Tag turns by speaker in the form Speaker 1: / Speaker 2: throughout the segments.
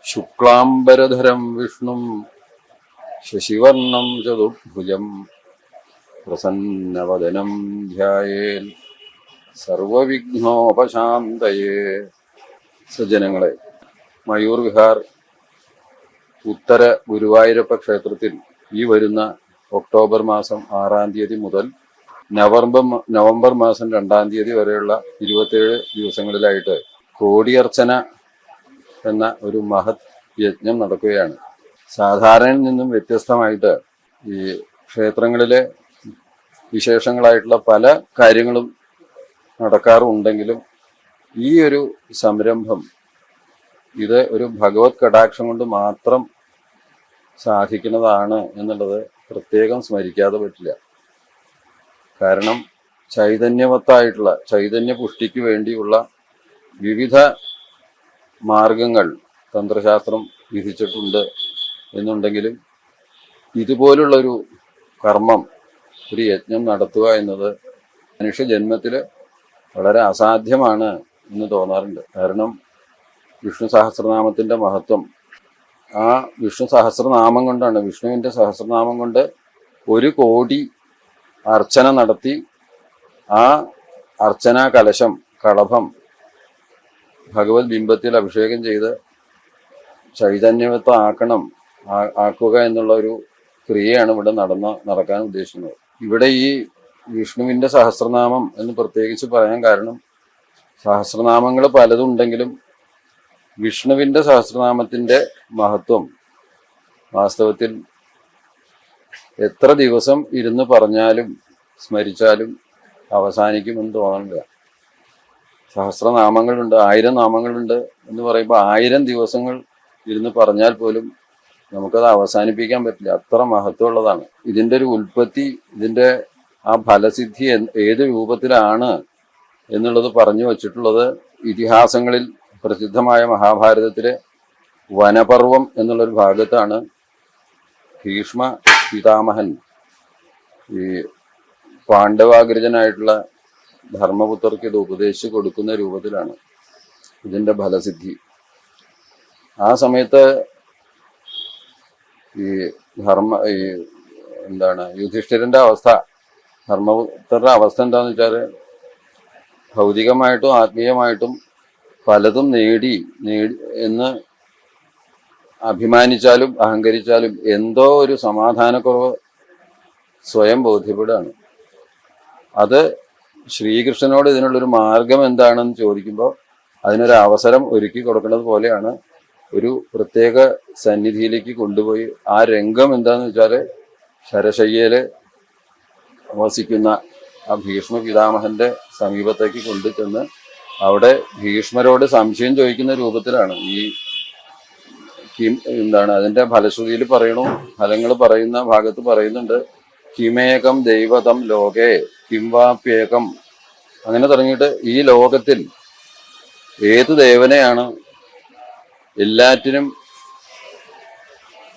Speaker 1: ശുക്ലാംബരധരം വിഷ്ണും ശശിവർണം ചതുർഭുജം പ്രസന്നവദനം ധ്യായേൽ സർവവിഘ്നോപശാന്തയേ. സജ്ജനങ്ങളെ, മയൂർ വിഹാർ ഉത്തര ഗുരുവായൂരപ്പ ക്ഷേത്രത്തിൽ ഈ വരുന്ന ഒക്ടോബർ മാസം 6-ാം തീയതി മുതൽ നവംബർ മാസം 2-ാം തീയതി വരെയുള്ള 27 ദിവസങ്ങളിലായിട്ട് കോടിയർച്ചന എന്ന ഒരു മഹത് യജ്ഞം നടക്കുകയാണ്. സാധാരണയിൽ നിന്നും വ്യത്യസ്തമായിട്ട് ഈ ക്ഷേത്രങ്ങളിലെ വിശേഷങ്ങളായിട്ടുള്ള പല കാര്യങ്ങളും നടക്കാറുണ്ടെങ്കിലും ഈ ഒരു സംരംഭം ഇത് ഒരു ഭഗവത് കടാക്ഷം കൊണ്ട് മാത്രം സാധിക്കുന്നതാണ് എന്നുള്ളത് പ്രത്യേകം സ്മരിക്കാതെ പറ്റില്ല. കാരണം ചൈതന്യവത്തായിട്ടുള്ള ചൈതന്യ പുഷ്ടിക്ക് വേണ്ടിയുള്ള വിവിധ മാർഗങ്ങൾ തന്ത്രശാസ്ത്രം വിധിച്ചിട്ടുണ്ട് എന്നുണ്ടെങ്കിലും ഇതുപോലുള്ളൊരു കർമ്മം, ഒരു യജ്ഞം നടത്തുക എന്നത് മനുഷ്യജന്മത്തിൽ വളരെ അസാധ്യമാണ് എന്ന് തോന്നാറുണ്ട്. കാരണം വിഷ്ണു സഹസ്രനാമത്തിൻ്റെ മഹത്വം, ആ വിഷ്ണു സഹസ്രനാമം കൊണ്ടാണ്, വിഷ്ണുവിൻ്റെ സഹസ്രനാമം കൊണ്ട് 1 കോടി അർച്ചന നടത്തി ആ അർച്ചനാ കലശം, കളഭം ഭഗവത് ബിംബത്തിൽ അഭിഷേകം ചെയ്ത് ചൈതന്യവത്താക്കണം, ആക്കുക എന്നുള്ള ഒരു ക്രിയയാണ് ഇവിടെ നടക്കാൻ ഉദ്ദേശിക്കുന്നത്. ഇവിടെ ഈ വിഷ്ണുവിൻ്റെ സഹസ്രനാമം എന്ന് പ്രത്യേകിച്ച് പറയാൻ കാരണം, സഹസ്രനാമങ്ങൾ പലതും ഉണ്ടെങ്കിലും വിഷ്ണുവിൻ്റെ സഹസ്രനാമത്തിൻ്റെ മഹത്വം വാസ്തവത്തിൽ എത്ര ദിവസം ഇരുന്ന് പറഞ്ഞാലും സ്മരിച്ചാലും അവസാനിക്കുമെന്ന് തോന്നുന്നില്ല. സഹസ്രനാമങ്ങളുണ്ട്, 1000 നാമങ്ങളുണ്ട് എന്ന് പറയുമ്പോൾ 1000 ദിവസങ്ങൾ ഇരുന്ന് പറഞ്ഞാൽ പോലും നമുക്കത് അവസാനിപ്പിക്കാൻ പറ്റില്ല. അത്ര മഹത്വമുള്ളതാണ്. ഇതിൻ്റെ ഒരു ഉൽപ്പത്തി, ഇതിൻ്റെ ആ ഫലസിദ്ധി ഏത് രൂപത്തിലാണ് എന്നുള്ളത് പറഞ്ഞു വച്ചിട്ടുള്ളത് ഇതിഹാസങ്ങളിൽ പ്രസിദ്ധമായ മഹാഭാരതത്തിലെ വനപർവം എന്നുള്ളൊരു ഭാഗത്താണ്. ഭീഷ്മ പിതാമഹൻ ഈ പാണ്ഡവാഗ്രജനായിട്ടുള്ള ധർമ്മപുത്രർക്ക് ഇത് ഉപദേശിച്ചു കൊടുക്കുന്ന രൂപത്തിലാണ് ഇതിൻ്റെ ഫലസിദ്ധി. ആ സമയത്ത് ഈ യുധിഷ്ഠിരൻ്റെ അവസ്ഥ, ധർമ്മപുത്രരുടെ അവസ്ഥ എന്താണെന്ന് വെച്ചാൽ, ഭൗതികമായിട്ടും ആത്മീയമായിട്ടും പലതും നേടി എന്ന് അഭിമാനിച്ചാലും അഹങ്കരിച്ചാലും എന്തോ ഒരു സമാധാനക്കുറവ് സ്വയം ബോധ്യപ്പെടുകയാണ്. അത് ശ്രീകൃഷ്ണനോട് ഇതിനുള്ളൊരു മാർഗം എന്താണെന്ന് ചോദിക്കുമ്പോൾ അതിനൊരു അവസരം ഒരുക്കി കൊടുക്കുന്നത് പോലെയാണ്. ഒരു പ്രത്യേക സന്നിധിയിലേക്ക് കൊണ്ടുപോയി ആ രംഗം എന്താണെന്ന് വെച്ചാൽ, ശരശയ്യയിൽ വസിക്കുന്ന ആ ഭീഷ്മ പിതാമഹന്റെ സമീപത്തേക്ക് കൊണ്ടുചെന്ന് അവിടെ സംശയം ചോദിക്കുന്ന രൂപത്തിലാണ് ഈ അതിൻ്റെ ഫലശ്രുതിയിൽ പറയണു. ഫലങ്ങൾ പറയുന്ന ഭാഗത്ത് പറയുന്നുണ്ട്, കിമേകം ദൈവതം ലോകേ കിംവാപ്യേകം, അങ്ങനെ തുടങ്ങിയിട്ട് ഈ ലോകത്തിൽ ഏത് ദേവനെയാണ് എല്ലാറ്റിനും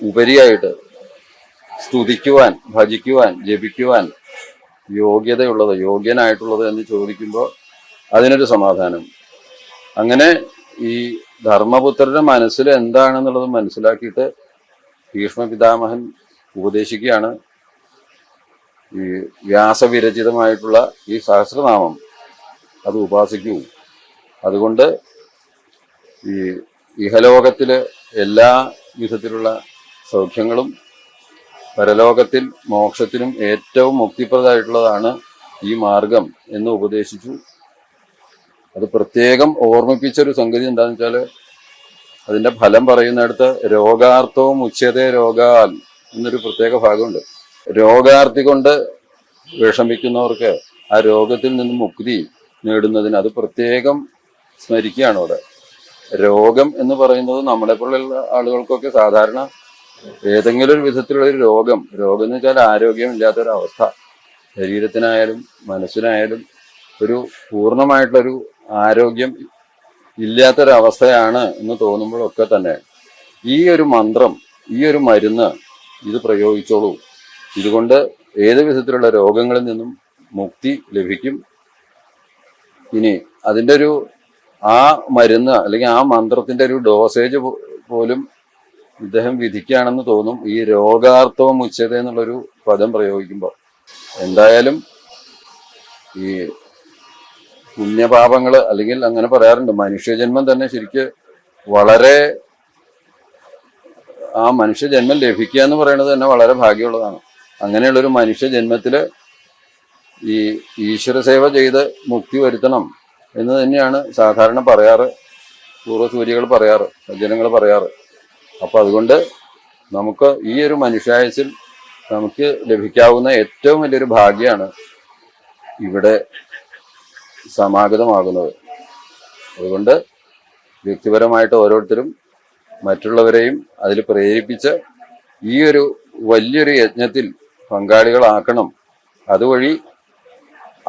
Speaker 1: ഉപരിയായിട്ട് സ്തുതിക്കുവാൻ, ഭജിക്കുവാൻ, ജപിക്കുവാൻ യോഗ്യനായിട്ടുള്ളത് എന്ന് ചോദിക്കുമ്പോൾ അതിനൊരു സമാധാനം. അങ്ങനെ ഈ ധർമ്മപുത്രരുടെ മനസ്സിൽ എന്താണെന്നുള്ളത് മനസ്സിലാക്കിയിട്ട് ഭീഷ്മ പിതാമഹൻ ഉപദേശിക്കുകയാണ്, ഈ വ്യാസവിരചിതമായിട്ടുള്ള ഈ സഹസ്രനാമം അത് ഉപാസിക്കൂ. അതുകൊണ്ട് ഈ ഇഹലോകത്തിൽ എല്ലാ വിധത്തിലുള്ള സൗഖ്യങ്ങളും പരലോകത്തിൽ മോക്ഷത്തിനും ഏറ്റവും മുക്തിപ്രദമായിട്ടുള്ളതാണ് ഈ മാർഗം എന്ന് ഉപദേശിച്ചു. അത് പ്രത്യേകം ഓർമ്മിപ്പിച്ചൊരു സംഗതി എന്താണെന്ന് വെച്ചാൽ, അതിൻ്റെ ഫലം പറയുന്നിടത്ത് രോഗാർത്ഥവും ഉച്യതേ രോഗാൽ എന്നൊരു പ്രത്യേക ഭാഗമുണ്ട്. രോഗാർത്ഥി കൊണ്ട് വിഷമിക്കുന്നവർക്ക് ആ രോഗത്തിൽ നിന്ന് മുക്തി നേടുന്നതിന് അത് പ്രത്യേകം സ്മരിക്കുകയാണ്. അവിടെ രോഗം എന്ന് പറയുന്നത് നമ്മളെപ്പോലുള്ള ആളുകൾക്കൊക്കെ സാധാരണ ഏതെങ്കിലും ഒരു വിധത്തിലുള്ളൊരു രോഗം എന്ന് വെച്ചാൽ ആരോഗ്യമില്ലാത്തൊരവസ്ഥ, ശരീരത്തിനായാലും മനസ്സിനായാലും ഒരു പൂർണ്ണമായിട്ടുള്ളൊരു ആരോഗ്യം ഇല്ലാത്തൊരവസ്ഥയാണ് എന്ന് തോന്നുമ്പോഴൊക്കെ തന്നെ ഈ ഒരു മന്ത്രം, ഈ ഒരു മരുന്ന് ഇത് പ്രയോഗിച്ചോളൂ. ഇതുകൊണ്ട് ഏത് വിധത്തിലുള്ള രോഗങ്ങളിൽ നിന്നും മുക്തി ലഭിക്കും. ഇനി അതിൻ്റെ ഒരു ആ മരുന്ന് അല്ലെങ്കിൽ ആ മന്ത്രത്തിൻ്റെ ഒരു ഡോസേജ് പോലും ഇദ്ദേഹം വിധിക്കുകയാണെന്ന് തോന്നും ഈ രോഗാർത്ഥവും ഉച്ചത എന്നുള്ളൊരു പദം പ്രയോഗിക്കുമ്പോൾ. എന്തായാലും ഈ പുണ്യപാപങ്ങള് അല്ലെങ്കിൽ അങ്ങനെ പറയാറുണ്ട്, മനുഷ്യജന്മം തന്നെ ശരിക്ക് വളരെ ആ മനുഷ്യജന്മം ലഭിക്കുക എന്ന് പറയുന്നത് തന്നെ വളരെ ഭാഗ്യമുള്ളതാണ്. അങ്ങനെയുള്ളൊരു മനുഷ്യജന്മത്തില് ഈ ഈശ്വര സേവ ചെയ്ത് മുക്തി വരുത്തണം എന്ന് തന്നെയാണ് സാധാരണ പറയാറ്, പൂർവ്വസൂരികൾ പറയാറ്, സജ്ജനങ്ങൾ പറയാറ്. അപ്പൊ അതുകൊണ്ട് നമുക്ക് ഈ ഒരു മനുഷ്യായുസ്സിൽ നമുക്ക് ലഭിക്കാവുന്ന ഏറ്റവും വലിയൊരു ഭാഗ്യമാണ് ഇവിടെ സമാഗതമാകുന്നത്. അതുകൊണ്ട് വ്യക്തിപരമായിട്ട് ഓരോരുത്തരും മറ്റുള്ളവരെയും അതിൽ പ്രേരിപ്പിച്ച് ഈ ഒരു വലിയൊരു യജ്ഞത്തിൽ പങ്കാളികളാക്കണം. അതുവഴി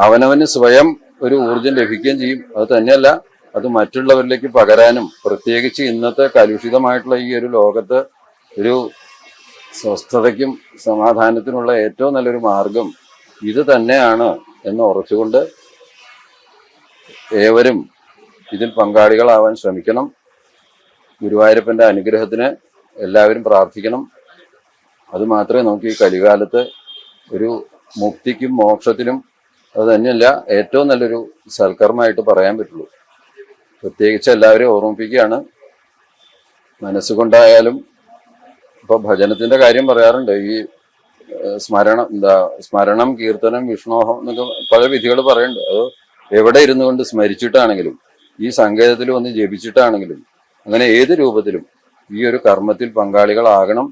Speaker 1: അവനവന് സ്വയം ഒരു ഊർജം ലഭിക്കുകയും ചെയ്യും. അത് തന്നെയല്ല, അത് മറ്റുള്ളവരിലേക്ക് പകരാനും, പ്രത്യേകിച്ച് ഇന്നത്തെ കലുഷിതമായിട്ടുള്ള ഈ ഒരു ലോകത്ത് ഒരു സ്വസ്ഥതയ്ക്കും സമാധാനത്തിനുള്ള ഏറ്റവും നല്ലൊരു മാർഗം ഇത് തന്നെയാണ് എന്ന് ഉറച്ചുകൊണ്ട് ഏവരും ഇതിൽ പങ്കാളികളാവാൻ ശ്രമിക്കണം. ഗുരുവായൂരപ്പന്റെ അനുഗ്രഹത്തിന് എല്ലാവരും പ്രാർത്ഥിക്കണം. അത് മാത്രമേ നമുക്ക് ഈ കലികാലത്ത് ഒരു മുക്തിക്കും മോക്ഷത്തിനും അത് തന്നെയല്ല ഏറ്റവും നല്ലൊരു സൽക്കർമ്മമായിട്ട് പറയാൻ പറ്റുള്ളൂ. പ്രത്യേകിച്ച് എല്ലാവരെയും ഓർമ്മിപ്പിക്കുകയാണ്, മനസ്സുകൊണ്ടായാലും ഇപ്പൊ ഭജനത്തിന്റെ കാര്യം പറയാറുണ്ട്. ഈ സ്മരണം കീർത്തനം വിഷ്ണോഹം എന്നൊക്കെ പല വിധികൾ പറയുന്നുണ്ട്. അത് എവിടെ ഇരുന്നു കൊണ്ട് സ്മരിച്ചിട്ടാണെങ്കിലും ഈ സങ്കേതത്തിൽ വന്ന് ജപിച്ചിട്ടാണെങ്കിലും അങ്ങനെ ഏത് രൂപത്തിലും ഈ ഒരു കർമ്മത്തിൽ പങ്കാളികളാകണം.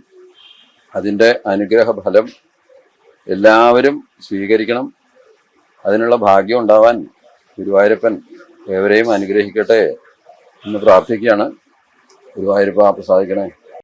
Speaker 1: അതിൻ്റെ അനുഗ്രഹ ഫലം എല്ലാവരും സ്വീകരിക്കണം. അതിനുള്ള ഭാഗ്യം ഉണ്ടാവാൻ ഗുരുവായൂരപ്പൻ ഏവരെയും അനുഗ്രഹിക്കട്ടെ എന്ന് പ്രാർത്ഥിക്കുകയാണ്. ഗുരുവായൂരപ്പ പ്രസാദിക്കണേ.